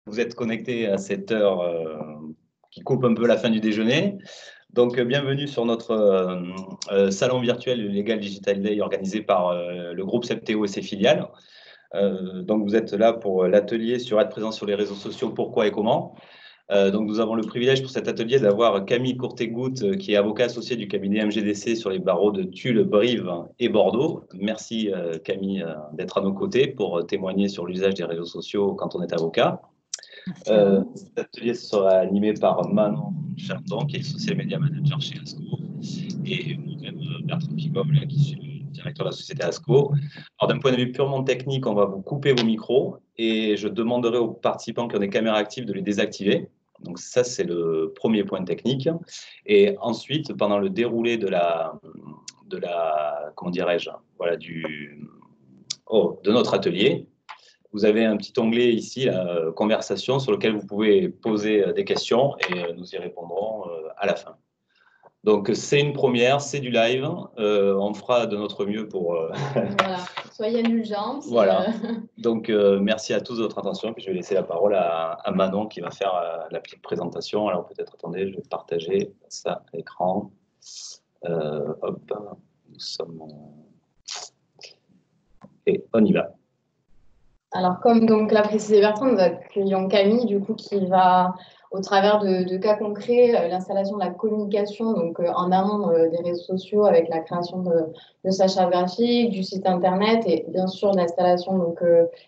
Vous êtes connectés à cette heure qui coupe un peu la fin du déjeuner. Donc, bienvenue sur notre salon virtuel du Legal Digital Day organisé par le groupe Septéo et ses filiales. Donc, vous êtes là pour l'atelier sur être présent sur les réseaux sociaux, pourquoi et comment. Donc, nous avons le privilège pour cet atelier d'avoir Camille Courtegoutte, qui est avocat associé du cabinet MGDC sur les barreaux de Tulle, Brive et Bordeaux. Merci Camille d'être à nos côtés pour témoigner sur l'usage des réseaux sociaux quand on est avocat. Cet atelier sera animé par Manon Charton, qui est social media manager chez ASCO, et moi-même Bertrand Picom, qui suis le directeur de la société ASCO. Alors, d'un point de vue purement technique, on va vous couper vos micros et je demanderai aux participants qui ont des caméras actives de les désactiver. Donc ça, c'est le premier point technique. Et ensuite, pendant le déroulé de comment dirais-je, voilà, de notre atelier, vous avez un petit onglet ici, conversation, sur lequel vous pouvez poser des questions et nous y répondrons à la fin. Donc, c'est une première, c'est du live. On fera de notre mieux pour… Voilà, soyez indulgents. Voilà. Donc, merci à tous de votre attention. Puis je vais laisser la parole à Manon qui va faire la petite présentation. Alors, peut-être, attendez, je vais partager ça à l'écran. Hop, nous sommes… Et on y va. Alors, comme donc l'a précisé Bertrand, nous accueillons Camille, du coup, qui va, au travers de cas concrets, l'installation de la communication, donc en amont des réseaux sociaux avec la création de sa charte graphique, du site internet et bien sûr l'installation donc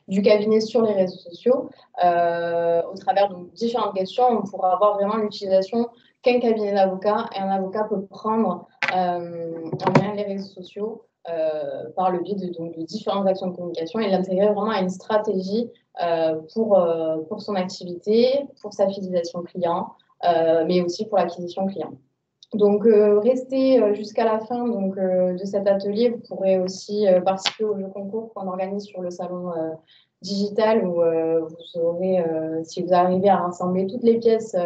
du cabinet sur les réseaux sociaux. Au travers de différentes questions, on pourra avoir vraiment l'utilisation qu'un cabinet d'avocats et un avocat peut prendre en lien les réseaux sociaux. Par le biais de différentes actions de communication et l'intégrer vraiment à une stratégie pour son activité, pour sa fidélisation client, mais aussi pour l'acquisition client. Donc, restez jusqu'à la fin de cet atelier. Vous pourrez aussi participer au jeu concours qu'on organise sur le salon digital où vous aurez, si vous arrivez à rassembler toutes les pièces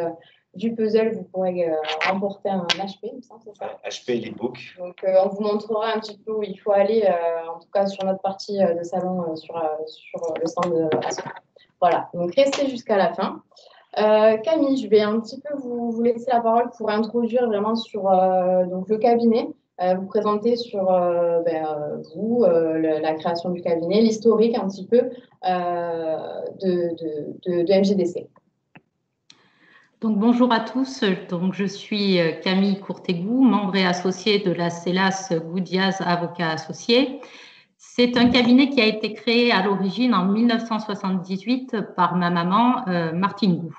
du puzzle, vous pourrez remporter un HP, il me semble, c'est ça ? HP l'ebook. Donc, on vous montrera un petit peu où il faut aller, en tout cas sur notre partie de salon, sur le stand de ASCO. Voilà, donc restez jusqu'à la fin. Camille, je vais un petit peu vous laisser la parole pour introduire vraiment sur donc le cabinet, vous présenter sur la création du cabinet, l'historique un petit peu de MGDC. Donc, bonjour à tous. Donc, je suis Camille Courtegoutte, membre et associée de la CELAS Goudiaz Avocats Associés. C'est un cabinet qui a été créé à l'origine en 1978 par ma maman, Martine Gou.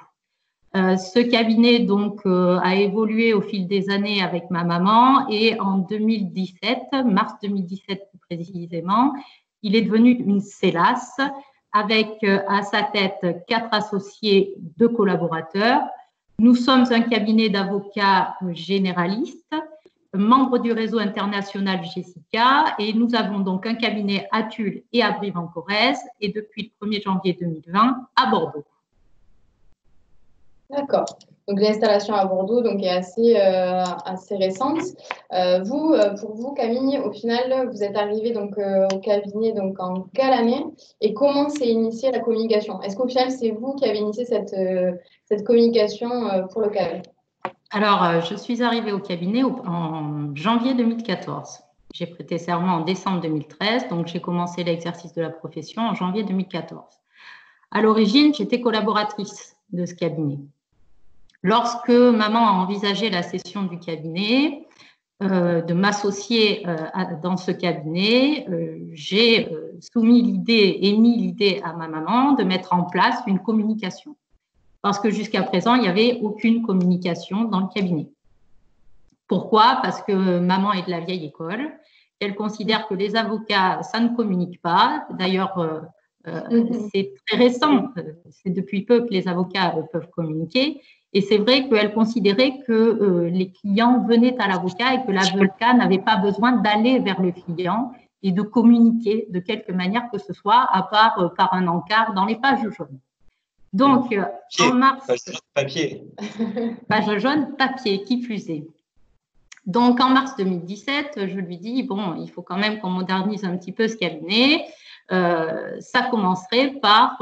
Ce cabinet donc a évolué au fil des années avec ma maman et en 2017, mars 2017 plus précisément, il est devenu une CELAS avec à sa tête 4 associés, 2 collaborateurs. Nous sommes un cabinet d'avocats généralistes, membre du réseau international Jessica, et nous avons donc un cabinet à Tulle et à Brive-en-Corrèze, et depuis le 1er janvier 2020 à Bordeaux. D'accord. Donc l'installation à Bordeaux donc, est assez récente. Pour vous, Camille, au final, vous êtes arrivée donc, au cabinet donc, en quelle année et comment s'est initiée la communication? Est-ce qu'au final, c'est vous qui avez initié cette communication pour le cabinet? Alors, je suis arrivée au cabinet en janvier 2014. J'ai prêté serment en décembre 2013, donc j'ai commencé l'exercice de la profession en janvier 2014. À l'origine, j'étais collaboratrice de ce cabinet. Lorsque maman a envisagé la cession du cabinet, de m'associer dans ce cabinet, j'ai émis l'idée à ma maman de mettre en place une communication. Parce que jusqu'à présent, il n'y avait aucune communication dans le cabinet. Pourquoi? Parce que maman est de la vieille école. Elle considère que les avocats, ça ne communique pas. D'ailleurs, c'est très récent. C'est depuis peu que les avocats peuvent communiquer. Et c'est vrai qu'elle considérait que les clients venaient à l'avocat et que l'avocat n'avait pas besoin d'aller vers le client et de communiquer de quelque manière que ce soit, à part par un encart dans les pages jaunes. Donc, en mars… Papier. Page jaune, papier, qui plus est. Donc, en mars 2017, je lui dis, bon, il faut quand même qu'on modernise un petit peu ce cabinet. ça commencerait par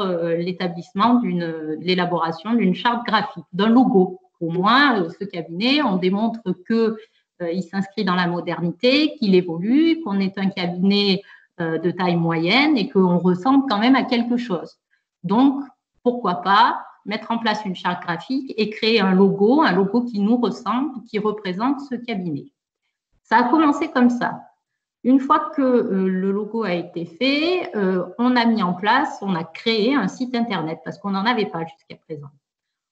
l'élaboration d'une charte graphique, d'un logo. Au moins, ce cabinet, on démontre qu'il s'inscrit dans la modernité, qu'il évolue, qu'on est un cabinet de taille moyenne et qu'on ressemble quand même à quelque chose. Donc, pourquoi pas mettre en place une charte graphique et créer un logo qui nous ressemble, qui représente ce cabinet. Ça a commencé comme ça. Une fois que le logo a été fait, on a créé un site Internet parce qu'on n'en avait pas jusqu'à présent.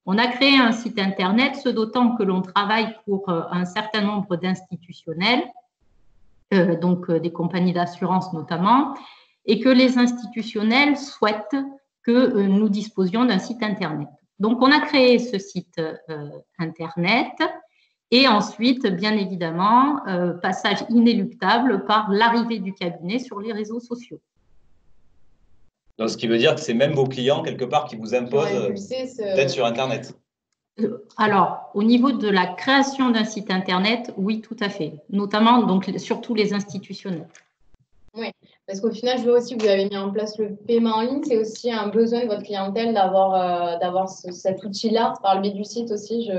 On a créé un site Internet, ce d'autant que l'on travaille pour un certain nombre d'institutionnels, donc des compagnies d'assurance notamment, et que les institutionnels souhaitent que nous disposions d'un site Internet. Donc, on a créé ce site Internet et ensuite, bien évidemment, passage inéluctable par l'arrivée du cabinet sur les réseaux sociaux. Donc, ce qui veut dire que c'est même vos clients, quelque part, qui vous imposent d'être sur Internet. Alors, au niveau de la création d'un site Internet, oui, tout à fait. Notamment, donc, surtout les institutionnels. Oui, parce qu'au final, je vois aussi que vous avez mis en place le paiement en ligne. C'est aussi un besoin de votre clientèle d'avoir cet outil-là par le biais du site aussi.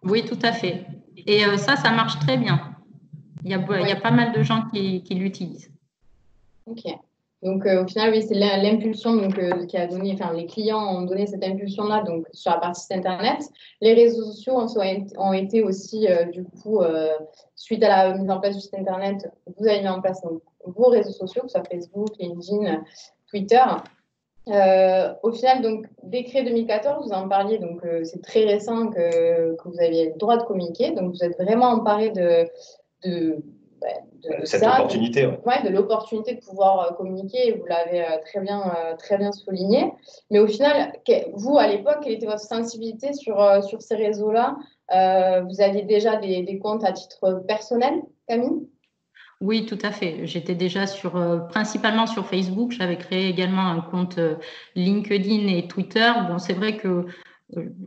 Oui, tout à fait. Et ça marche très bien. Il y a pas mal de gens qui l'utilisent. Ok. Donc, au final, oui, c'est l'impulsion qui a donné, enfin, les clients ont donné cette impulsion-là donc, sur la partie site Internet. Les réseaux sociaux ont été aussi, du coup, suite à la mise en place du site Internet, vous avez mis en place donc, vos réseaux sociaux, que ce soit Facebook, LinkedIn, Twitter. Au final, donc, décret 2014, vous en parliez, donc c'est très récent que vous aviez le droit de communiquer. Donc, vous êtes vraiment emparé de cette opportunité. De l'opportunité de pouvoir communiquer, et vous l'avez très bien souligné. Mais au final, vous, à l'époque, quelle était votre sensibilité sur ces réseaux-là? Vous aviez déjà des comptes à titre personnel, Camille? Oui, tout à fait. J'étais déjà principalement sur Facebook. J'avais créé également un compte LinkedIn et Twitter. Bon, c'est vrai que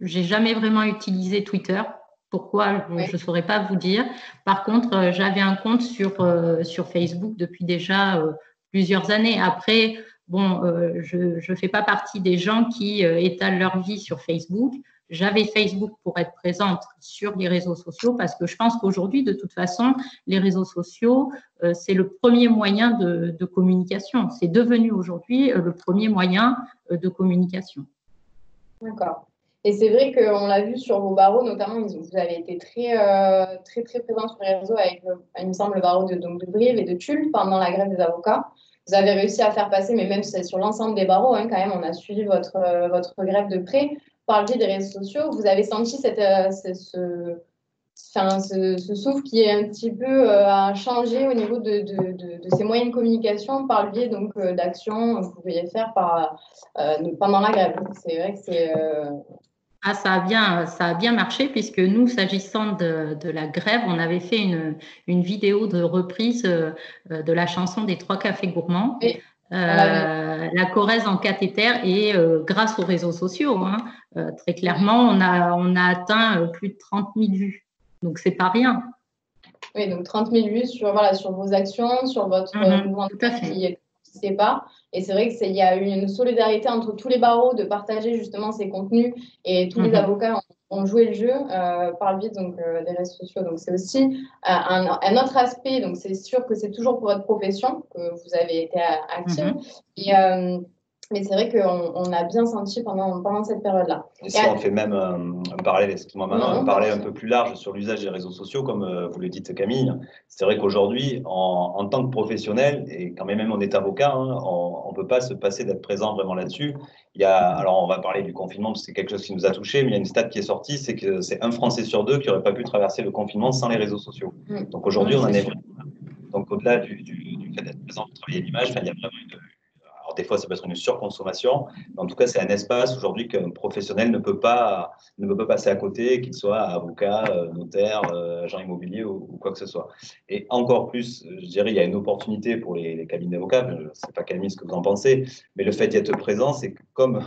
j'ai jamais vraiment utilisé Twitter. Pourquoi, je ne saurais pas vous dire. Par contre, j'avais un compte sur Facebook depuis déjà plusieurs années. Après, bon, je ne fais pas partie des gens qui étalent leur vie sur Facebook. J'avais Facebook pour être présente sur les réseaux sociaux parce que je pense qu'aujourd'hui, de toute façon, les réseaux sociaux, c'est le premier moyen de communication. C'est devenu aujourd'hui le premier moyen de communication. D'accord. Et c'est vrai qu'on l'a vu sur vos barreaux, notamment, vous avez été très présent sur les réseaux avec, il me semble, le barreau de Brive et de Tulle pendant la grève des avocats. Vous avez réussi à faire passer, mais même sur l'ensemble des barreaux, quand même, on a suivi votre grève de près par le biais des réseaux sociaux. Vous avez senti ce souffle qui est un petit peu à changer au niveau de ces moyens de communication par le biais d'actions que vous pouviez faire pendant la grève. C'est vrai que c'est… ça a bien marché puisque nous, s'agissant de la grève, on avait fait une vidéo de reprise de la chanson des 3 cafés gourmands, oui, la Corrèze en cathéter, et grâce aux réseaux sociaux, très clairement, on a atteint plus de 30 000 vues. Donc, c'est pas rien. Oui, donc 30 000 vues sur vos actions, sur votre mouvement de grève qui n'existait pas. Et c'est vrai qu'il y a eu une solidarité entre tous les barreaux de partager justement ces contenus, et tous les avocats ont joué le jeu par le biais des réseaux sociaux. Donc c'est aussi un autre aspect. Donc c'est sûr que c'est toujours pour votre profession que vous avez été active. Mais c'est vrai qu'on a bien senti pendant cette période-là. Et si on fait même un parallèle, excuse-moi maintenant, un parallèle un peu plus large sur l'usage des réseaux sociaux, comme vous le dites Camille, c'est vrai qu'aujourd'hui, en tant que professionnel, et quand même on est avocat, on ne peut pas se passer d'être présent vraiment là-dessus. Alors on va parler du confinement, parce que c'est quelque chose qui nous a touchés, mais il y a une stat qui est sortie, c'est que c'est 1 Français sur 2 qui n'aurait pas pu traverser le confinement sans les réseaux sociaux. Donc aujourd'hui, on en est… Donc au-delà du fait d'être présent pour travailler l'image, il y a vraiment des fois, ça peut être une surconsommation. Mais en tout cas, c'est un espace aujourd'hui qu'un professionnel ne peut pas passer à côté, qu'il soit avocat, notaire, agent immobilier ou quoi que ce soit. Et encore plus, je dirais, il y a une opportunité pour les cabinets d'avocats. Je ne sais pas, Camille, ce que vous en pensez, mais le fait d'y être présent, c'est que comme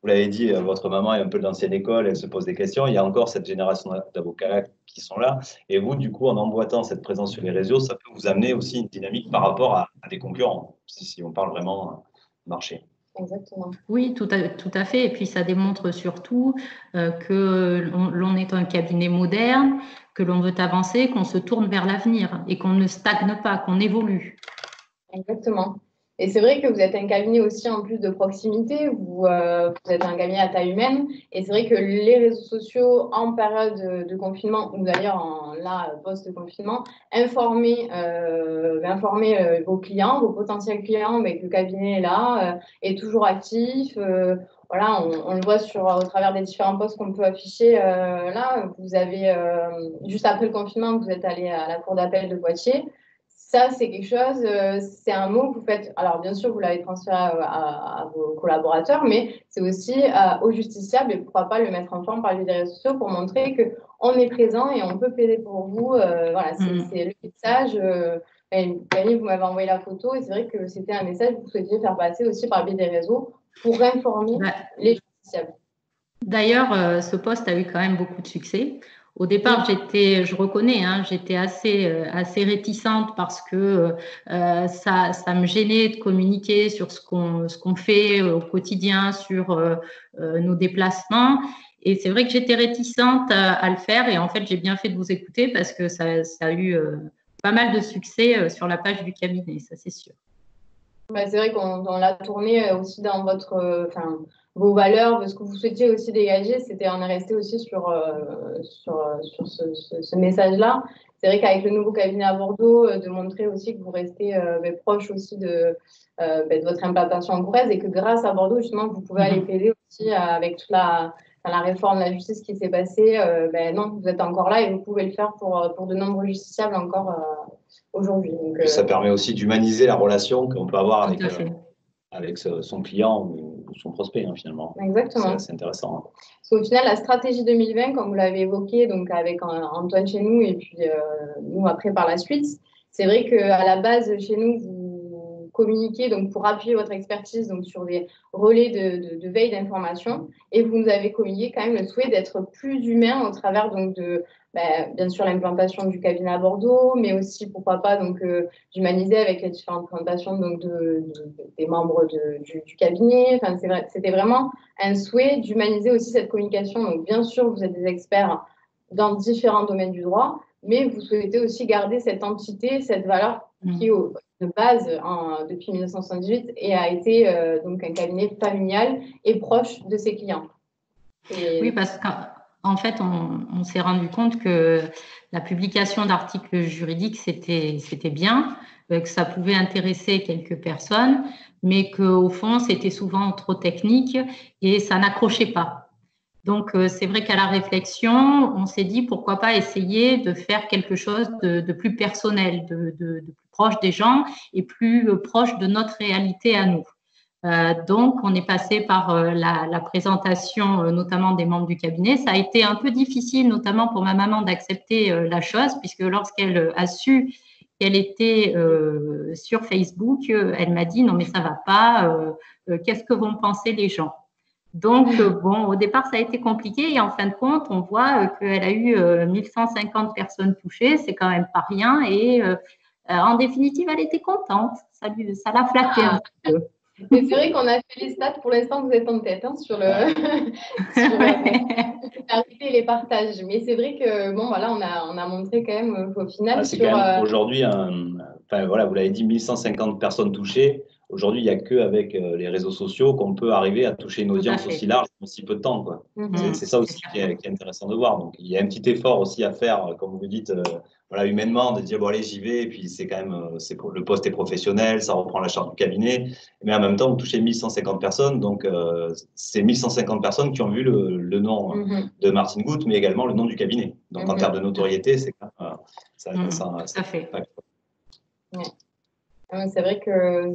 vous l'avez dit, votre maman est un peu de l'ancienne école, elle se pose des questions. Il y a encore cette génération d'avocats qui sont là. Et vous, du coup, en emboîtant cette présence sur les réseaux, ça peut vous amener aussi une dynamique par rapport à des concurrents, si on parle vraiment marché. Exactement. Oui, tout à fait. Et puis, ça démontre surtout que l'on est un cabinet moderne, que l'on veut avancer, qu'on se tourne vers l'avenir et qu'on ne stagne pas, qu'on évolue. Exactement. Et c'est vrai que vous êtes un cabinet aussi en plus de proximité, vous êtes un cabinet à taille humaine, et c'est vrai que les réseaux sociaux en période de confinement, ou d'ailleurs là, post-confinement, informer vos clients, vos potentiels clients, mais que le cabinet est là, est toujours actif. Voilà, on le voit au travers des différents posts qu'on peut afficher. Là, vous avez, juste après le confinement, vous êtes allé à la cour d'appel de Poitiers. Ça, c'est quelque chose, c'est un mot que vous faites. Alors, bien sûr, vous l'avez transféré à vos collaborateurs, mais c'est aussi aux justiciables et pourquoi pas le mettre en forme par les réseaux sociaux pour montrer qu'on est présent et on peut plaider pour vous. Voilà, c'est le message. Camille, vous m'avez envoyé la photo et c'est vrai que c'était un message que vous souhaitiez faire passer aussi par le biais des réseaux pour informer les justiciables. D'ailleurs, ce poste a eu quand même beaucoup de succès. Au départ, je reconnais, j'étais assez réticente parce que ça me gênait de communiquer sur ce qu'on fait au quotidien, sur nos déplacements. Et c'est vrai que j'étais réticente à le faire. Et en fait, j'ai bien fait de vous écouter parce que ça a eu pas mal de succès sur la page du cabinet, ça c'est sûr. Bah, c'est vrai qu'on l'a tourné aussi dans vos valeurs, ce que vous souhaitiez aussi dégager, on est resté aussi sur ce message-là. C'est vrai qu'avec le nouveau cabinet à Bordeaux, de montrer aussi que vous restez proche aussi de votre implantation en Corrèze et que grâce à Bordeaux, justement, vous pouvez aller plaider aussi avec toute la réforme de la justice qui s'est passée. Non, vous êtes encore là et vous pouvez le faire pour de nombreux justiciables encore aujourd'hui. Ça permet aussi d'humaniser la relation qu'on peut avoir avec son client ou son prospect, finalement. Exactement. C'est intéressant. Parce qu'au final, la stratégie 2020, comme vous l'avez évoqué, donc avec Antoine chez nous et puis nous après par la suite, c'est vrai qu'à la base, chez nous, vous communiquez donc, pour appuyer votre expertise donc, sur des relais de veille d'information et vous nous avez communiqué quand même le souhait d'être plus humain au travers donc, bien sûr l'implantation du cabinet à Bordeaux, mais aussi pourquoi pas d'humaniser avec les différentes présentations donc, des membres du cabinet. Enfin, c'était vraiment un souhait d'humaniser aussi cette communication. Donc bien sûr, vous êtes des experts dans différents domaines du droit, mais vous souhaitez aussi garder cette entité, cette valeur qui est de base depuis 1978 et a été donc un cabinet familial et proche de ses clients. Oui, parce qu'en fait, on s'est rendu compte que la publication d'articles juridiques, c'était bien, que ça pouvait intéresser quelques personnes, mais qu'au fond, c'était souvent trop technique et ça n'accrochait pas. Donc, c'est vrai qu'à la réflexion, on s'est dit pourquoi pas essayer de faire quelque chose de plus personnel, de plus proche des gens et plus proche de notre réalité à nous. Donc, on est passé par la présentation, notamment des membres du cabinet. Ça a été un peu difficile, notamment pour ma maman, d'accepter la chose, puisque lorsqu'elle a su qu'elle était sur Facebook, elle m'a dit « Non, mais ça ne va pas, qu'est-ce que vont penser les gens ?» Donc, bon, au départ, ça a été compliqué et en fin de compte, on voit qu'elle a eu 1150 personnes touchées, c'est quand même pas rien et en définitive, elle était contente, ça l'a flatté un petit peu. Mais c'est vrai qu'on a fait les stats, pour l'instant, vous êtes en tête sur les partages. Mais c'est vrai que, bon, voilà, on a montré quand même au final aujourd'hui, voilà, vous l'avez dit, 1150 personnes touchées. Aujourd'hui, il n'y a qu'avec les réseaux sociaux qu'on peut arriver à toucher une audience aussi large en si peu de temps. Quoi. C'est ça aussi qui est intéressant de voir. Donc, il y a un petit effort aussi à faire, comme vous dites, voilà, humainement, de dire, bon, allez, j'y vais. Et puis, c'est quand même, le poste est professionnel, ça reprend la charte du cabinet. Mais en même temps, vous touchez 1150 personnes. Donc, c'est 1150 personnes qui ont vu le nom de Martine Goutte, mais également le nom du cabinet. Donc, en termes de notoriété, c'est quand même… Tout à fait. Ouais. C'est vrai que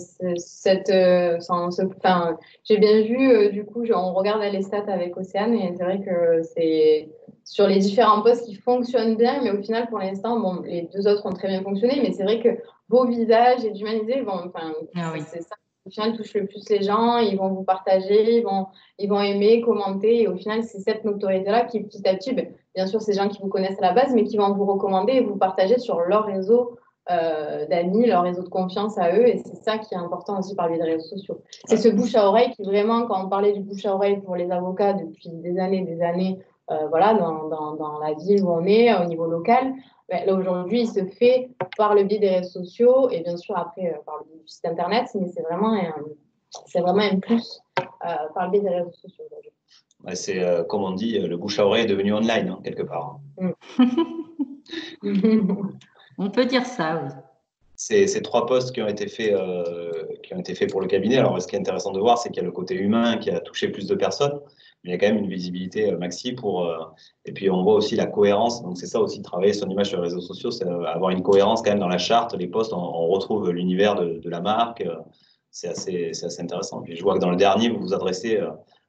j'ai bien vu, du coup, on regarde les stats avec Océane et c'est vrai que c'est sur les différents postes qui fonctionnent bien, mais au final, pour l'instant, bon, les deux autres ont très bien fonctionné, mais c'est vrai que vos visages et d'humaniser, bon, enfin, Ah oui. c'est ça qui, au final, touche le plus les gens, ils vont vous partager, ils vont aimer, commenter, et au final, c'est cette notoriété-là qui, petit à petit, ben, bien sûr, c'est des gens qui vous connaissent à la base, mais qui vont vous recommander et vous partager sur leur réseau d'amis, leur réseau de confiance à eux. Et c'est ça qui est important aussi par le biais des réseaux sociaux. C'est ce bouche à oreille qui vraiment, quand on parlait du bouche à oreille pour les avocats depuis des années, voilà, dans la ville où on est, au niveau local, ben, là aujourd'hui, il se fait par le biais des réseaux sociaux et bien sûr après par le biais du site internet, mais c'est vraiment un plus par le biais des réseaux sociaux aujourd'hui. Ouais, c'est comme on dit, le bouche à oreille est devenu online, hein, quelque part. On peut dire ça, oui. Ces trois postes qui ont été faits pour le cabinet. Alors, ce qui est intéressant de voir, c'est qu'il y a le côté humain qui a touché plus de personnes, mais il y a quand même une visibilité maxi et puis, on voit aussi la cohérence. Donc, c'est ça aussi, travailler son image sur les réseaux sociaux, c'est avoir une cohérence quand même dans la charte, les posts. On retrouve l'univers de la marque. C'est assez intéressant. Puis, je vois que dans le dernier, vous vous adressez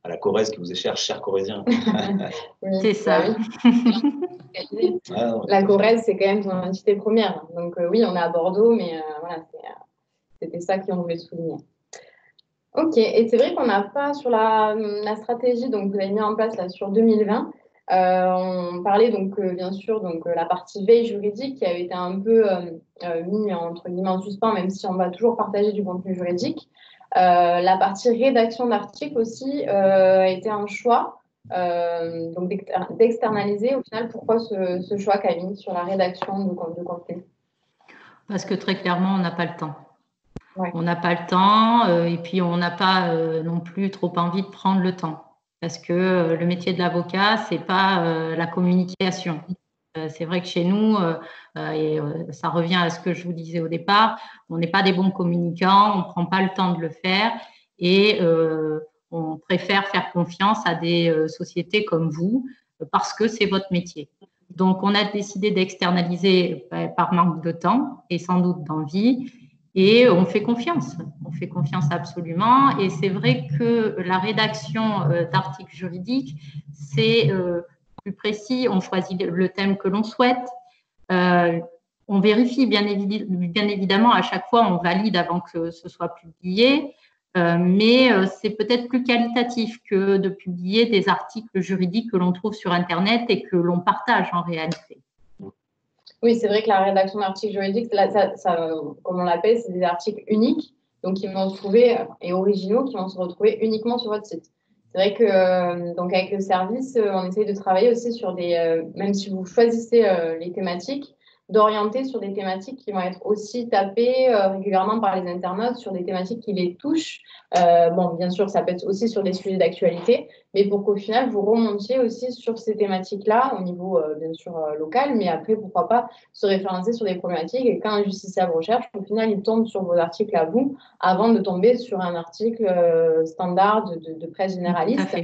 à la Corrèze qui vous est chère Corrézien. Oui, c'est ça. Oui. La Corrèze, c'est quand même son entité première. Donc oui, on est à Bordeaux, mais voilà, c'était ça qu'on voulait souligner. Ok, et c'est vrai qu'on n'a pas sur la stratégie donc vous avez mis en place là, sur 2020. On parlait donc bien sûr la partie veille juridique qui avait été un peu mis entre guillemets en suspens, même si on va toujours partager du contenu juridique. La partie rédaction d'articles aussi a été un choix donc d'externaliser. Au final, pourquoi ce choix, Camille, sur la rédaction de contenu? Parce que très clairement, on n'a pas le temps. Ouais. On n'a pas le temps et puis on n'a pas non plus trop envie de prendre le temps. Parce que le métier de l'avocat, c'est pas la communication. C'est vrai que chez nous, et ça revient à ce que je vous disais au départ, on n'est pas des bons communicants, on ne prend pas le temps de le faire et on préfère faire confiance à des sociétés comme vous parce que c'est votre métier. Donc, on a décidé d'externaliser par manque de temps et sans doute d'envie. Et on fait confiance absolument. Et c'est vrai que la rédaction d'articles juridiques, c'est plus précis. On choisit le thème que l'on souhaite. On vérifie bien évidemment à chaque fois, on valide avant que ce soit publié. Mais c'est peut-être plus qualitatif que de publier des articles juridiques que l'on trouve sur Internet et que l'on partage en réalité. Oui, c'est vrai que la rédaction d'articles juridiques, comme on l'appelle, c'est des articles uniques, donc qui vont se trouver, et originaux, qui vont se retrouver uniquement sur votre site. C'est vrai que donc avec le service, on essaye de travailler aussi sur même si vous choisissez les thématiques, d'orienter sur des thématiques qui vont être aussi tapées régulièrement par les internautes, sur des thématiques qui les touchent. Bon, bien sûr, ça peut être aussi sur des sujets d'actualité, mais pour qu'au final, vous remontiez aussi sur ces thématiques-là au niveau, bien sûr, local, mais après, pourquoi pas se référencer sur des problématiques et quand un justiciable recherche, au final, il tombe sur vos articles à vous avant de tomber sur un article standard de presse généraliste.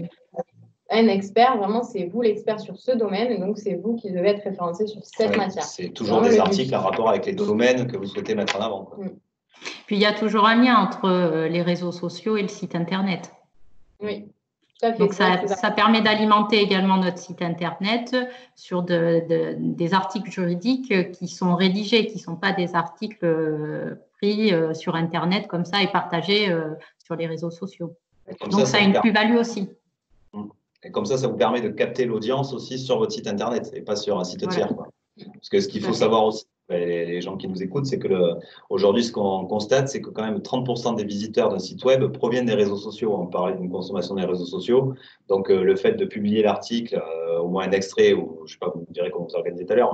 Un expert, vraiment, c'est vous l'expert sur ce domaine, et donc c'est vous qui devez être référencé sur cette matière. C'est toujours des articles en rapport avec les domaines que vous souhaitez mettre en avant. Puis il y a toujours un lien entre les réseaux sociaux et le site Internet. Oui. Tout à fait. Donc ça permet d'alimenter également notre site Internet sur des articles juridiques qui sont rédigés, qui ne sont pas des articles pris sur Internet comme ça et partagés sur les réseaux sociaux. Donc ça a une plus-value aussi. Et comme ça vous permet de capter l'audience aussi sur votre site Internet et pas sur un site tiers. Quoi. Parce que ce qu'il faut savoir aussi, les gens qui nous écoutent, c'est que aujourd'hui, ce qu'on constate, c'est que quand même 30% des visiteurs d'un site web proviennent des réseaux sociaux. On parlait d'une consommation des réseaux sociaux. Donc, le fait de publier l'article, au moins un extrait, ou je ne sais pas, vous me direz comment vous organisez tout à l'heure,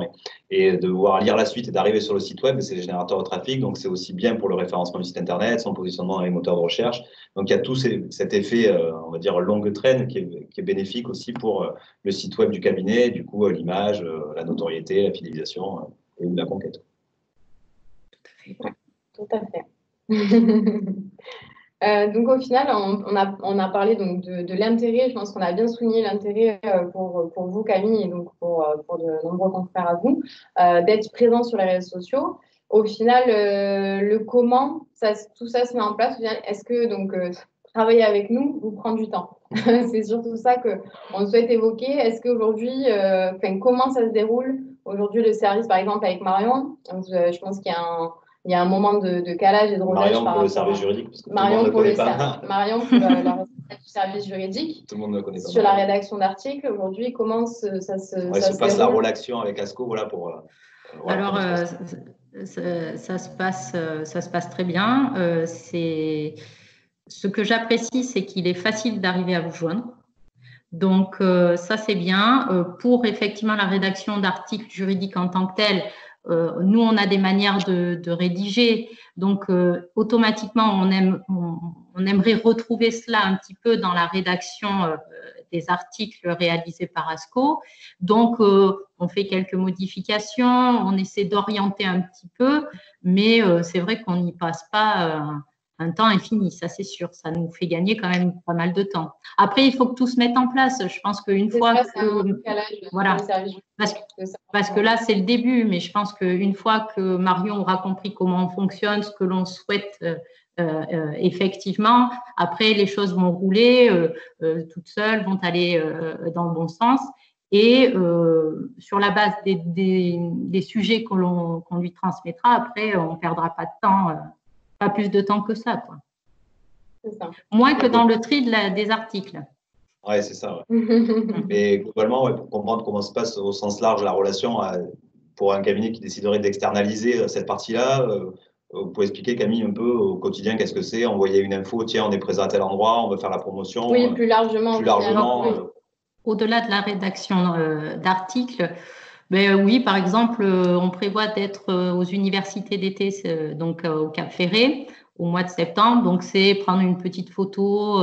et de pouvoir lire la suite et d'arriver sur le site web, c'est les générateurs de trafic. Donc, c'est aussi bien pour le référencement du site Internet, son positionnement dans les moteurs de recherche. Donc, il y a tout cet effet, on va dire, longue traîne qui est bénéfique aussi pour le site web du cabinet, du coup, l'image, la notoriété, la fidélisation et la conquête. Tout à fait. Donc au final, on a parlé donc de l'intérêt. Je pense qu'on a bien souligné l'intérêt pour vous, Camille, et donc pour de nombreux confrères à vous, d'être présent sur les réseaux sociaux. au final, le comment, tout ça se met en place. Au final, est-ce que donc travailler avec nous vous prend du temps? C'est surtout ça qu'on souhaite évoquer. Est-ce qu'aujourd'hui, comment ça se déroule aujourd'hui le service, par exemple, avec Marion? Donc, je pense qu'il y a un moment de calage et de rodage. Marion pour le service juridique, parce que Marion pour le pas. Marion pour la responsable du service juridique. Tout le monde ne connaît pas. Sur la rédaction d'articles, aujourd'hui, comment ça se passe la déroule? relation avec ASCO, voilà pour. Alors, ça se passe très bien. Ce que j'apprécie, c'est qu'il est facile d'arriver à vous joindre. Donc, ça, c'est bien. Pour effectivement la rédaction d'articles juridiques en tant que tel, nous, on a des manières de rédiger. Donc, automatiquement, on aimerait retrouver cela un petit peu dans la rédaction des articles réalisés par ASCO. Donc, on fait quelques modifications, on essaie d'orienter un petit peu, mais c'est vrai qu'on n'y passe pas un temps infini, ça c'est sûr. Ça nous fait gagner quand même pas mal de temps. Après, il faut que tout se mette en place. Je pense qu'une fois voilà, parce que là, c'est le début, mais je pense qu'une fois que Marion aura compris comment on fonctionne, ce que l'on souhaite effectivement, après, les choses vont rouler toutes seules, vont aller dans le bon sens. Et sur la base des sujets qu'on lui transmettra, après, on ne perdra pas de temps, pas plus de temps que ça, quoi. C'est ça. Moins que dans le tri des articles. Oui, c'est ça. Ouais. Mais globalement, pour comprendre comment se passe au sens large la relation pour un cabinet qui déciderait d'externaliser cette partie-là, vous pouvez expliquer, Camille, un peu au quotidien, qu'est-ce que c'est? Envoyer une info, tiens, on est présent à tel endroit, on veut faire la promotion. Oui, plus largement. Au-delà de la rédaction d'articles, oui, par exemple, on prévoit d'être aux universités d'été, donc au Cap Ferré, au mois de septembre. Donc, c'est prendre une petite photo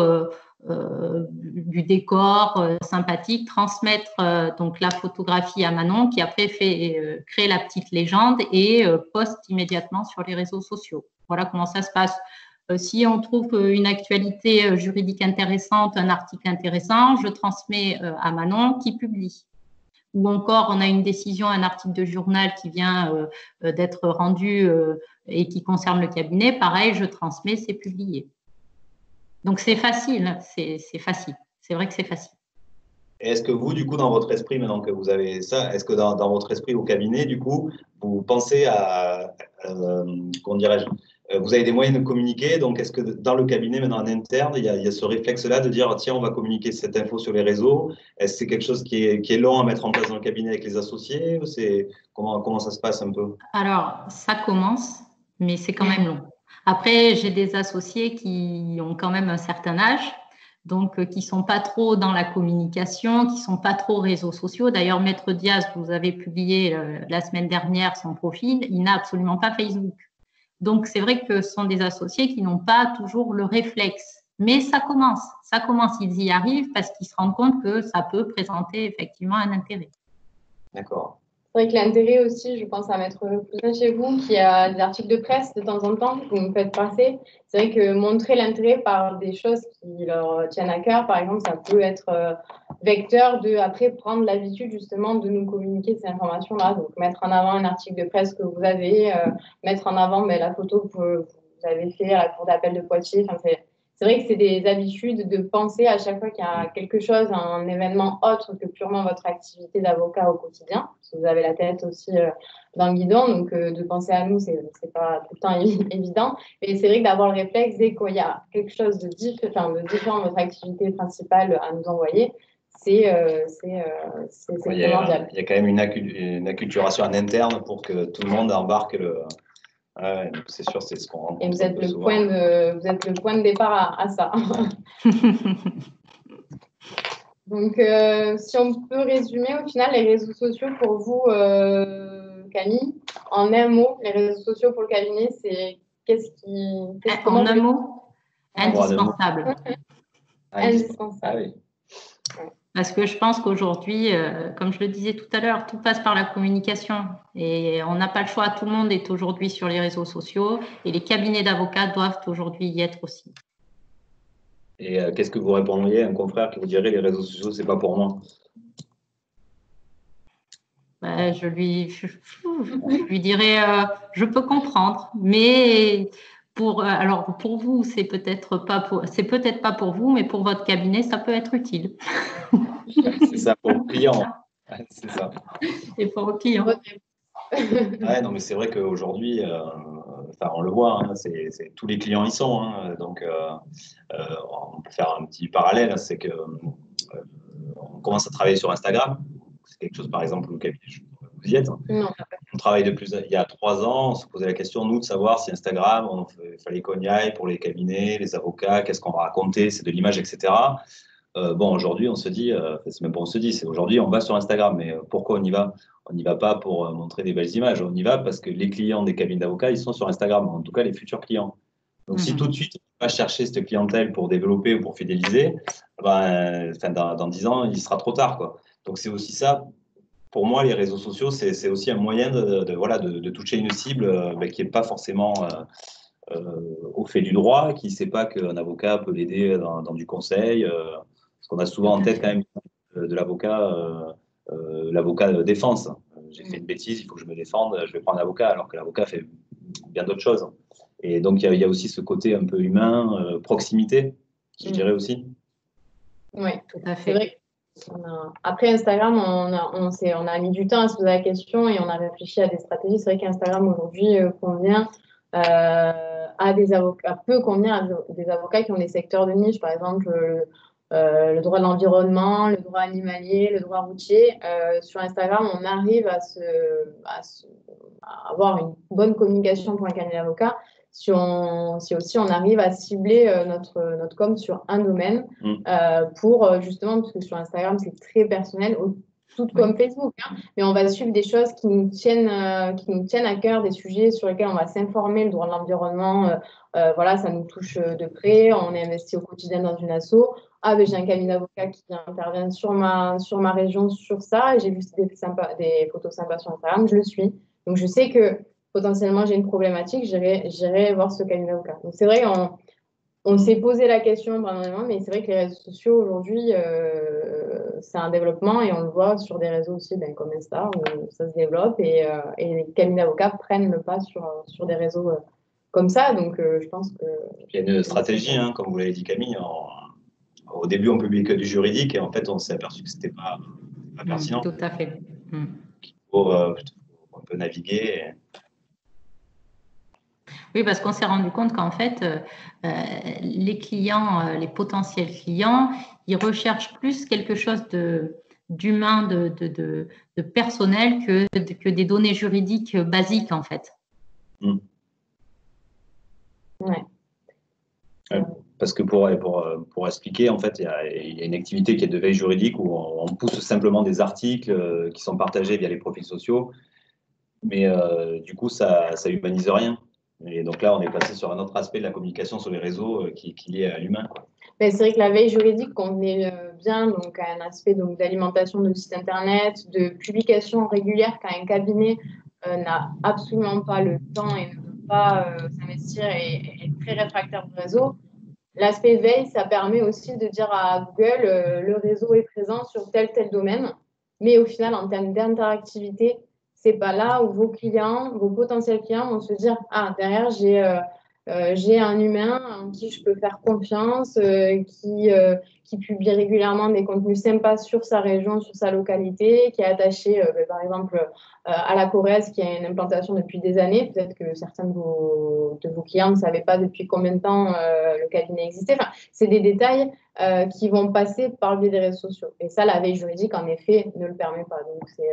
du décor sympathique, transmettre donc la photographie à Manon, qui après crée la petite légende et poste immédiatement sur les réseaux sociaux. Voilà comment ça se passe. Si on trouve une actualité juridique intéressante, un article intéressant, je transmets à Manon qui publie. Ou encore, on a une décision, un article de journal qui vient d'être rendu et qui concerne le cabinet. Pareil, je transmets, c'est publié. Donc, c'est facile, c'est facile. C'est vrai que c'est facile. Est-ce que vous, du coup, dans votre esprit, maintenant que vous avez ça, est-ce que dans votre esprit au cabinet, du coup, vous pensez à, comment dirais-je, vous avez des moyens de communiquer, donc est-ce que dans le cabinet, maintenant en interne, il y a ce réflexe-là de dire, tiens, on va communiquer cette info sur les réseaux? Est-ce que c'est quelque chose qui est long à mettre en place dans le cabinet avec les associés? Comment ça se passe un peu? Alors, ça commence, mais c'est quand même long. Après, j'ai des associés qui ont quand même un certain âge, donc qui ne sont pas trop dans la communication, qui ne sont pas trop réseaux sociaux. D'ailleurs, Maître Diaz, vous avez publié la semaine dernière son profil, il n'a absolument pas Facebook. Donc, c'est vrai que ce sont des associés qui n'ont pas toujours le réflexe. Mais ça commence, ils y arrivent parce qu'ils se rendent compte que ça peut présenter effectivement un intérêt. D'accord. C'est vrai que l'intérêt aussi, je pense à Maître Cousin chez vous, qui a des articles de presse de temps en temps que vous me faites passer. C'est vrai que montrer l'intérêt par des choses qui leur tiennent à cœur, par exemple, ça peut être vecteur de, après, prendre l'habitude justement de nous communiquer ces informations-là. Donc, mettre en avant un article de presse que vous avez, mettre en avant la photo que vous avez fait à la cour d'appel de Poitiers. Enfin, c'est vrai que c'est des habitudes de penser à chaque fois qu'il y a quelque chose, un événement autre que purement votre activité d'avocat au quotidien, parce que vous avez la tête aussi dans le guidon, donc de penser à nous, c'est pas tout le temps évident. Mais c'est vrai que d'avoir le réflexe, dès qu'il y a quelque chose de différent de votre activité principale à nous envoyer, c'est primordial. Il y a quand même une acculturation en interne pour que tout le monde embarque le... Ouais, c'est sûr, c'est ce qu'on rencontre. Et vous êtes le point de départ à ça. Donc, si on peut résumer, au final, les réseaux sociaux pour vous, Camille, en un mot, les réseaux sociaux pour le cabinet, c'est en un mot, indispensable. Indispensable. Ah oui. Parce que je pense qu'aujourd'hui, comme je le disais tout à l'heure, tout passe par la communication et on n'a pas le choix. Tout le monde est aujourd'hui sur les réseaux sociaux et les cabinets d'avocats doivent aujourd'hui y être aussi. Et qu'est-ce que vous répondriez à un confrère qui vous dirait les réseaux sociaux, c'est pas pour moi? Ben, je lui dirais, je peux comprendre, mais alors pour vous, c'est peut-être pas pour vous, mais pour votre cabinet, ça peut être utile. C'est ça pour le client. C'est ça. Et pour le client. Ouais, non, mais c'est vrai qu'aujourd'hui, on le voit, hein, tous les clients y sont. Hein, donc, on peut faire un petit parallèle, c'est que on commence à travailler sur Instagram. C'est quelque chose, par exemple, au cabinet, vous y êtes. Non. On travaille il y a 3 ans, on se posait la question, nous, de savoir si Instagram, il fallait qu'on y aille pour les cabinets, les avocats, qu'est-ce qu'on va raconter, c'est de l'image, etc. Bon, aujourd'hui, on se dit, c'est même pas on se dit, c'est aujourd'hui, on va sur Instagram. Mais pourquoi on y va? On n'y va pas pour montrer des belles images. On y va parce que les clients des cabinets d'avocats, ils sont sur Instagram, en tout cas les futurs clients. Donc, si tout de suite, on va chercher cette clientèle pour développer ou pour fidéliser, dans 10 ans, il sera trop tard, quoi. Donc, c'est aussi ça. Pour moi, les réseaux sociaux, c'est aussi un moyen de toucher une cible qui n'est pas forcément au fait du droit, qui ne sait pas qu'un avocat peut l'aider dans du conseil. Parce qu'on a souvent en tête quand même de l'avocat de défense. J'ai fait une bêtise, il faut que je me défende, je vais prendre un avocat, alors que l'avocat fait bien d'autres choses. Et donc, il y a aussi ce côté un peu humain, proximité, je dirais aussi. Oui, tout à fait. C'est vrai. Après Instagram, on a mis du temps à se poser la question et on a réfléchi à des stratégies. C'est vrai qu'Instagram aujourd'hui convient peut convenir à des avocats qui ont des secteurs de niche, par exemple le droit de l'environnement, le droit animalier, le droit routier. Sur Instagram, on arrive à avoir une bonne communication pour un cabinet d'avocats si aussi on arrive à cibler notre com sur un domaine pour justement, parce que sur Instagram, c'est très personnel, tout comme Facebook, hein, mais on va suivre des choses qui nous tiennent à cœur, des sujets sur lesquels on va s'informer, le droit de l'environnement, voilà, ça nous touche de près, on est investi au quotidien dans une asso. Ah, ben, j'ai un cabinet d'avocats qui intervient sur ma région sur ça, et j'ai vu des photos sympas sur Instagram, je le suis. Donc, je sais que potentiellement, j'ai une problématique, j'irai voir ce cabinet d'avocat. Donc, c'est vrai, on s'est posé la question vraiment, mais c'est vrai que les réseaux sociaux, aujourd'hui, c'est un développement et on le voit sur des réseaux aussi comme Insta, où ça se développe et les cabinets d'avocats prennent le pas sur des réseaux comme ça. Donc, je pense que... Il y a une stratégie, hein, comme vous l'avez dit, Camille. Au début, on publiait que du juridique et en fait, on s'est aperçu que ce n'était pas pertinent. Tout à fait. Il faut un peu naviguer. Oui, parce qu'on s'est rendu compte qu'en fait, les clients, les potentiels clients, ils recherchent plus quelque chose d'humain, de personnel que des données juridiques basiques, en fait. Ouais. Parce que pour expliquer, en fait, il y a une activité qui est de veille juridique où on pousse simplement des articles qui sont partagés via les profils sociaux, mais du coup, ça humanise rien. Et donc là, on est passé sur un autre aspect de la communication sur les réseaux qui est lié à l'humain. C'est vrai que la veille juridique convenait bien donc, à un aspect d'alimentation de site internet, de publication régulière, quand un cabinet n'a absolument pas le temps et ne peut pas s'investir et est très réfractaire au réseau. L'aspect veille, ça permet aussi de dire à Google le réseau est présent sur tel domaine, mais au final, en termes d'interactivité, c'est pas là où vos potentiels clients vont se dire ah, derrière, j'ai un humain en qui je peux faire confiance, qui publie régulièrement des contenus sympas sur sa région, sur sa localité, qui est attaché, par exemple, à la Corrèze, qui a une implantation depuis des années. Peut-être que certains de vos clients ne savaient pas depuis combien de temps le cabinet existait. Enfin, c'est des détails qui vont passer par le biais des réseaux sociaux. Et ça, la veille juridique, en effet, ne le permet pas. Donc, c'est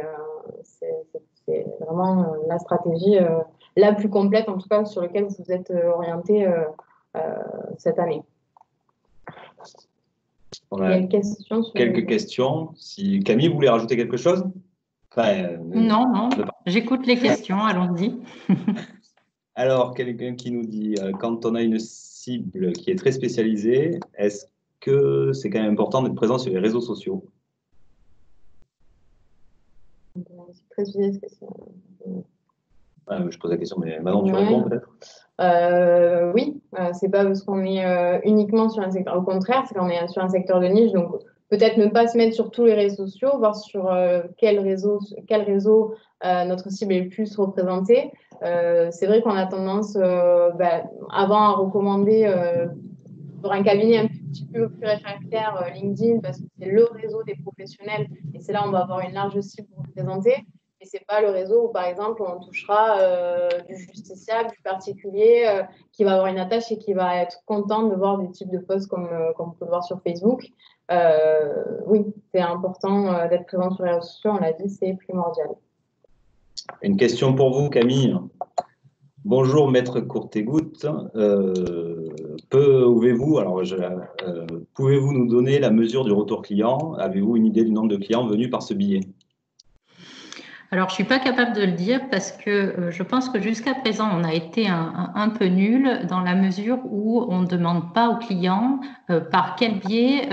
vraiment la stratégie la plus complète, en tout cas, sur laquelle vous êtes orienté cette année. On a quelques questions. Si Camille voulait rajouter quelque chose? Non, j'écoute les questions, allons-y. Alors, quelqu'un qui nous dit, quand on a une cible qui est très spécialisée, est-ce que c'est quand même important d'être présent sur les réseaux sociaux? C'est très spécialisé. Je pose la question, mais Manon, tu réponds peut-être? Oui, c'est pas parce qu'on est uniquement sur un secteur. Au contraire, c'est qu'on est sur un secteur de niche, donc peut-être ne pas se mettre sur tous les réseaux sociaux, voir sur quel réseau notre cible est le plus représentée. C'est vrai qu'on a tendance avant à recommander pour un cabinet un petit peu plus réfractaire LinkedIn parce que c'est le réseau des professionnels et c'est là où on va avoir une large cible pour représenter. Et c'est pas le réseau où, par exemple, on touchera du justiciable, du particulier, qui va avoir une attache et qui va être content de voir des types de posts comme on peut le voir sur Facebook. Oui, c'est important d'être présent sur les réseaux sociaux, on l'a dit, c'est primordial. Une question pour vous, Camille. Bonjour, maître Courtegoutte. Pouvez-vous nous donner la mesure du retour client? Avez-vous une idée du nombre de clients venus par ce biais? Alors, je ne suis pas capable de le dire parce que je pense que jusqu'à présent, on a été un peu nul dans la mesure où on ne demande pas aux clients par quel biais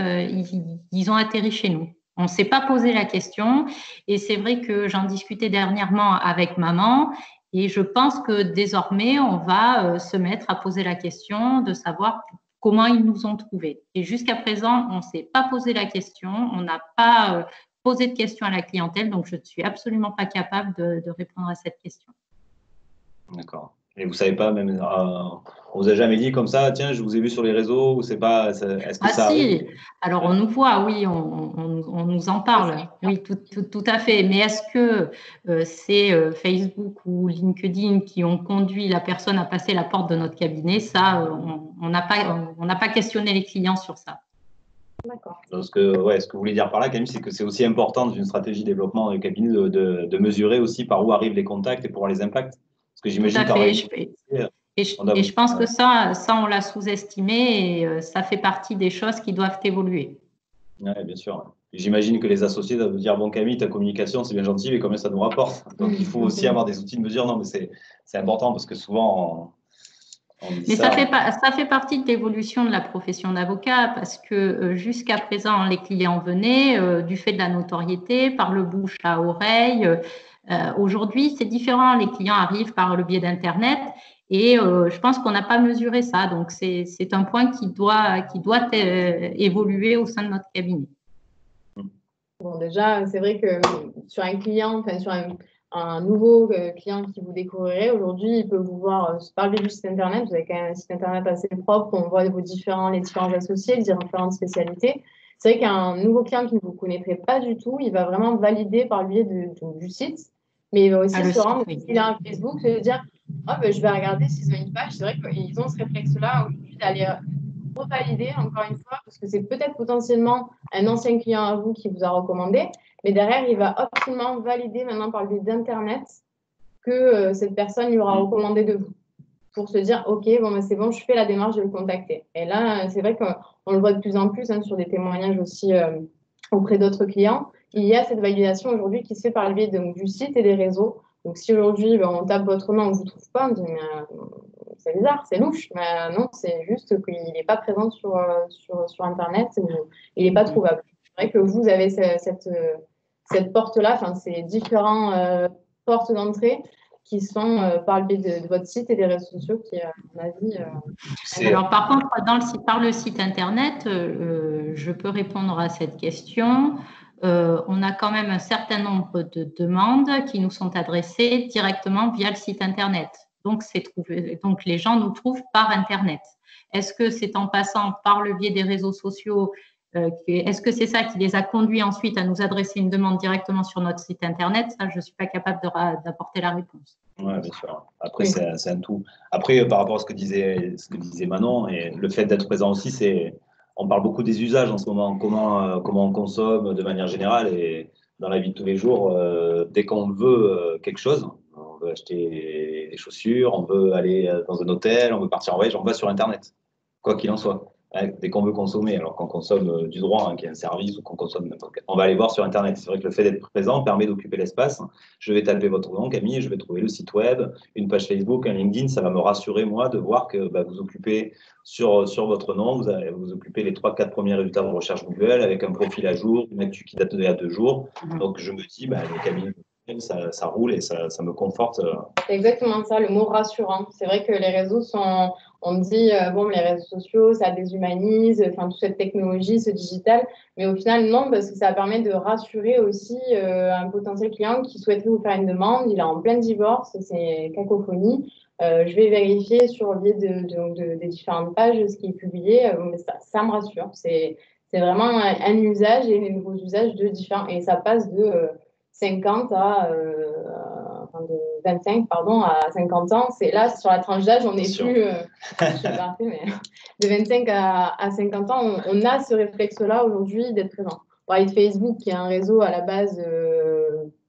ils ont atterri chez nous. On ne s'est pas posé la question et c'est vrai que j'en discutais dernièrement avec maman et je pense que désormais, on va se mettre à poser la question de savoir comment ils nous ont trouvés. Et jusqu'à présent, on ne s'est pas posé la question, on n'a pas poser de questions à la clientèle, donc je ne suis absolument pas capable de répondre à cette question. D'accord. Et vous ne savez pas, même, on vous a jamais dit comme ça, tiens, je vous ai vu sur les réseaux, ou c'est pas, est-ce que ça si, arrive? alors on nous voit, oui, on nous en parle, oui, tout à fait, mais est-ce que c'est Facebook ou LinkedIn qui ont conduit la personne à passer la porte de notre cabinet? Ça, on n'a pas questionné les clients sur ça. D'accord. Ce que vous voulez dire par là, Camille, c'est que c'est aussi important dans une stratégie de développement du cabinet de mesurer aussi par où arrivent les contacts et pour voir les impacts. Parce que j'imagine et je pense que ça on l'a sous-estimé et ça fait partie des choses qui doivent évoluer. Oui, bien sûr. J'imagine que les associés doivent vous dire, bon Camille, ta communication, c'est bien gentil, mais combien ça nous rapporte? Donc il faut aussi avoir des outils de mesure. Non, mais c'est important parce que souvent, on dit mais ça fait partie de l'évolution de la profession d'avocat parce que jusqu'à présent, les clients venaient du fait de la notoriété, par le bouche à oreille. Aujourd'hui, c'est différent. Les clients arrivent par le biais d'Internet et je pense qu'on n'a pas mesuré ça. Donc, c'est un point qui doit évoluer au sein de notre cabinet. Bon, déjà, c'est vrai que sur un client, enfin sur un nouveau client qui vous découvrirez, aujourd'hui, il peut vous voir par le biais du site internet. Vous avez quand même un site internet assez propre, on voit les différents associés, les différentes spécialités. C'est vrai qu'un nouveau client qui ne vous connaîtrait pas du tout, il va vraiment valider par le biais du site, mais il va aussi se rendre, s'il a un Facebook, se dire oh, ben, je vais regarder s'ils ont une page. C'est vrai qu'ils ont ce réflexe-là aujourd'hui d'aller revalider encore une fois, parce que c'est peut-être potentiellement un ancien client à vous qui vous a recommandé, mais derrière, il va absolument valider maintenant par le biais d'Internet que cette personne lui aura recommandé de vous pour se dire, OK, bon, ben, c'est bon, je fais la démarche de le contacter. Et là, c'est vrai qu'on le voit de plus en plus sur des témoignages aussi auprès d'autres clients. Il y a cette validation aujourd'hui qui se fait par le biais du site et des réseaux. Donc, si aujourd'hui, on tape votre nom, on ne vous trouve pas, on dit, mais c'est bizarre, c'est louche. Mais non, c'est juste qu'il n'est pas présent sur Internet, il n'est pas trouvable. C'est vrai que vous avez cette porte-là, enfin, ces différentes portes d'entrée qui sont par le biais de votre site et des réseaux sociaux qui, à mon avis… Alors, par contre, par le site Internet, je peux répondre à cette question. On a quand même un certain nombre de demandes qui nous sont adressées directement via le site Internet. Donc les gens nous trouvent par Internet. Est-ce que c'est en passant par le biais des réseaux sociaux? Est-ce que c'est ça qui les a conduits ensuite à nous adresser une demande directement sur notre site Internet? Ça, je ne suis pas capable d'apporter la réponse. Oui, bien sûr. Après, c'est un tout. Après, par rapport à ce que disait Manon, et le fait d'être présent aussi, on parle beaucoup des usages en ce moment, comment on consomme de manière générale et dans la vie de tous les jours. Dès qu'on veut quelque chose, on veut acheter des chaussures, on veut aller dans un hôtel, on veut partir en voyage, on va sur Internet, quoi qu'il en soit. Dès qu'on veut consommer, alors qu'on consomme du droit, qui est un service, ou qu'on consomme n'importe quel, on va aller voir sur Internet. C'est vrai que le fait d'être présent permet d'occuper l'espace. Je vais taper votre nom, Camille, et je vais trouver le site web, une page Facebook, un LinkedIn. Ça va me rassurer, moi, de voir que vous occupez sur votre nom, vous occupez les 3-4 premiers résultats de recherche Google avec un profil à jour, une actu qui date d'il y a 2 jours. Donc, je me dis, le cabinet, ça roule et ça me conforte. C'est exactement ça, le mot rassurant. C'est vrai que les réseaux sont… On dit, bon, les réseaux sociaux, ça déshumanise, enfin, toute cette technologie, ce digital. Mais au final, non, parce que ça permet de rassurer aussi un potentiel client qui souhaiterait vous faire une demande. Il est en plein divorce, c'est cacophonie. Je vais vérifier sur le biais des différentes pages ce qui est publié. Ça me rassure. C'est vraiment un usage et les nouveaux usages de différents. Et ça passe de 50 à de 25 pardon, à 50 ans. C'est là, sur la tranche d'âge, on n'est plus, je suis partie, mais de 25 à 50 ans, on a ce réflexe-là aujourd'hui d'être présent. On parlait de Facebook, qui est un réseau à la base,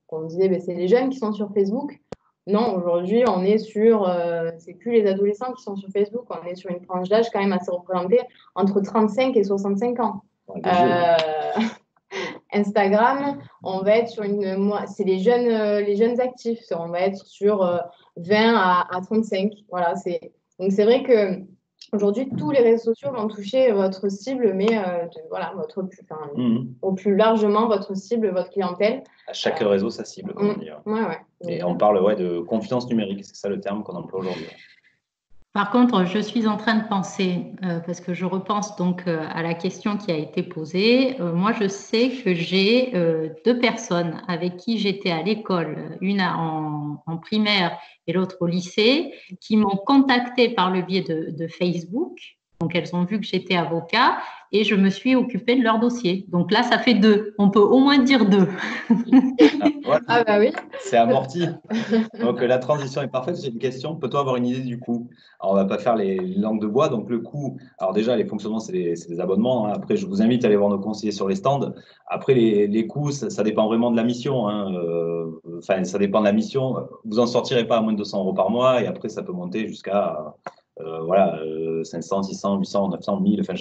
qu'on disait, ben, c'est les jeunes qui sont sur Facebook. Non, aujourd'hui, on est sur, c'est plus les adolescents qui sont sur Facebook, on est sur une tranche d'âge quand même assez représentée entre 35 et 65 ans. Instagram, on va être sur c'est les jeunes actifs, on va être sur 20 à 35. Voilà, donc c'est vrai que aujourd'hui tous les réseaux sociaux vont toucher votre cible, mais voilà, au plus largement votre cible, votre clientèle. À chaque réseau sa cible, comme on dit. Ouais. Et on parle de confiance numérique, c'est ça le terme qu'on emploie aujourd'hui. Par contre, je suis en train de penser, parce que je repense donc à la question qui a été posée. Moi, je sais que j'ai 2 personnes avec qui j'étais à l'école, une en primaire et l'autre au lycée, qui m'ont contactée par le biais de Facebook. Donc, elles ont vu que j'étais avocat et je me suis occupée de leur dossier. Donc là, ça fait 2. On peut au moins dire 2. Ah bah oui. C'est amorti. Donc la transition est parfaite. J'ai une question. Peut-on avoir une idée du coût? Alors on va pas faire les langues de bois. Donc le coût, alors déjà les fonctionnements, c'est des abonnements. Hein. Après, je vous invite à aller voir nos conseillers sur les stands. Après les coûts, ça dépend vraiment de la mission. Hein. Enfin, ça dépend de la mission. Vous en sortirez pas à moins de 200 € par mois. Et après, ça peut monter jusqu'à 500, 600, 800, 900, 1000. Enfin,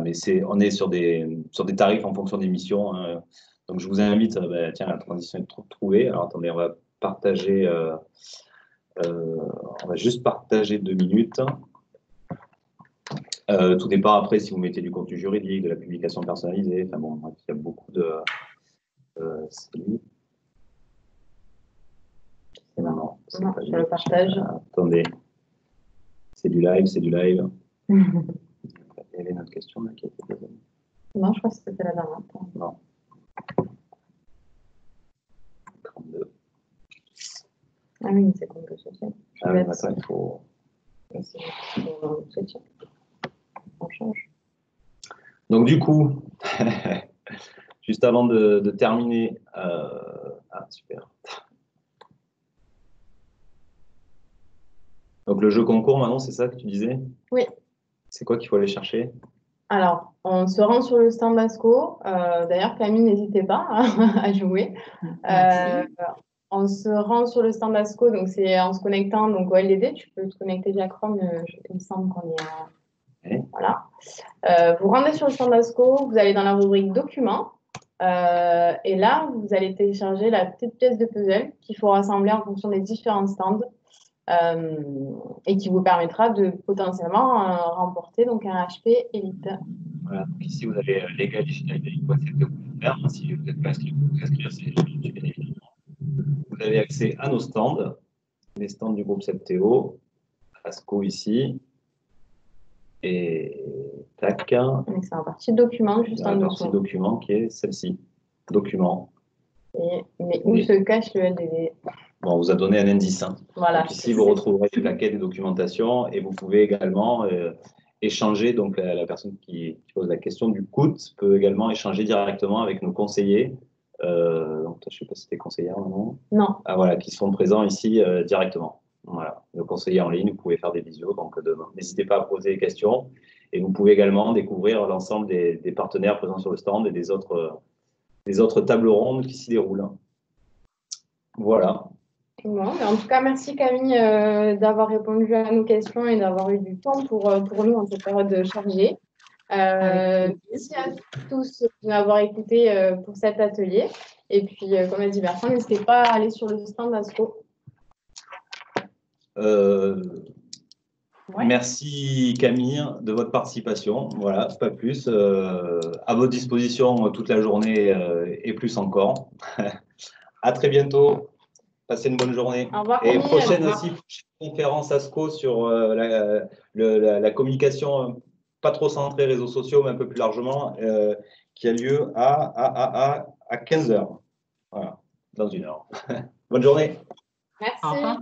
mais on est sur des tarifs en fonction des missions. Hein. Donc, je vous invite, tiens, la transition est trouvée. Alors, attendez, on va partager, on va juste partager 2 minutes. Tout dépend après si vous mettez du contenu juridique, de la publication personnalisée. Enfin bon, il y a beaucoup de. Non, je le partage. Attendez, c'est du live, c'est du live. Il y avait une autre question là qui a été posée. Non, je crois que c'était la dernière. Non. 32. Ah oui, c'est comme que social. Ah oui, attends, il faut. On change. Donc du coup, juste avant de terminer, super. Donc le jeu concours maintenant, c'est ça que tu disais? Oui. C'est quoi qu'il faut aller chercher? Alors, on se rend sur le stand Basco. D'ailleurs, Camille, n'hésitez pas à jouer. On se rend sur le stand Basco, donc c'est en se connectant donc, au LDD. Tu peux te connecter via Chrome, il me semble qu'on est à... Okay. Voilà. Vous rendez sur le stand Basco, vous allez dans la rubrique documents. Et là, vous allez télécharger la petite pièce de puzzle qu'il faut rassembler en fonction des différents stands. Et qui vous permettra de potentiellement remporter donc un HP Elite. Voilà, donc ici vous avez Legal Digital Day, c'est de vous faire. Si vous n'êtes pas inscrit, vous inscrire, c'est bien évidemment. Vous avez accès à nos stands, les stands du groupe Septéo, ASCO ici, et tac. C'est la partie documents juste en dessous. La partie documents qui est celle-ci, documents. Mais où se cache le LDD? Bon, on vous a donné un indice. Hein. Voilà. Donc ici, vous retrouverez les plaquettes de documentation et vous pouvez également échanger. Donc, la personne qui pose la question du coût peut également échanger directement avec nos conseillers. Donc, je ne sais pas si tu es conseillère ou non. Ah, voilà, qui sont présents ici directement. Voilà, nos conseillers en ligne, vous pouvez faire des visios. Donc, n'hésitez pas à poser des questions. Et vous pouvez également découvrir l'ensemble des partenaires présents sur le stand et des autres tables rondes qui s'y déroulent. Voilà. Bon, mais en tout cas, merci Camille d'avoir répondu à nos questions et d'avoir eu du temps pour nous en cette période chargée. Merci à tous de m'avoir écouté pour cet atelier. Et puis, comme a dit Bertrand, n'hésitez pas à aller sur le stand d'ASCO. Ouais. Merci Camille de votre participation. Voilà, pas plus. À votre disposition toute la journée et plus encore. À très bientôt. Passez une bonne journée. Au revoir, Et Camille. prochaine aussi, prochaine conférence ASCO sur la communication pas trop centrée réseaux sociaux, mais un peu plus largement, qui a lieu à 15 h. Voilà, dans 1 heure. Bonne journée. Merci. Au revoir.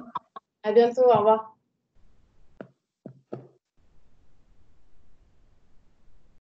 À bientôt. Au revoir.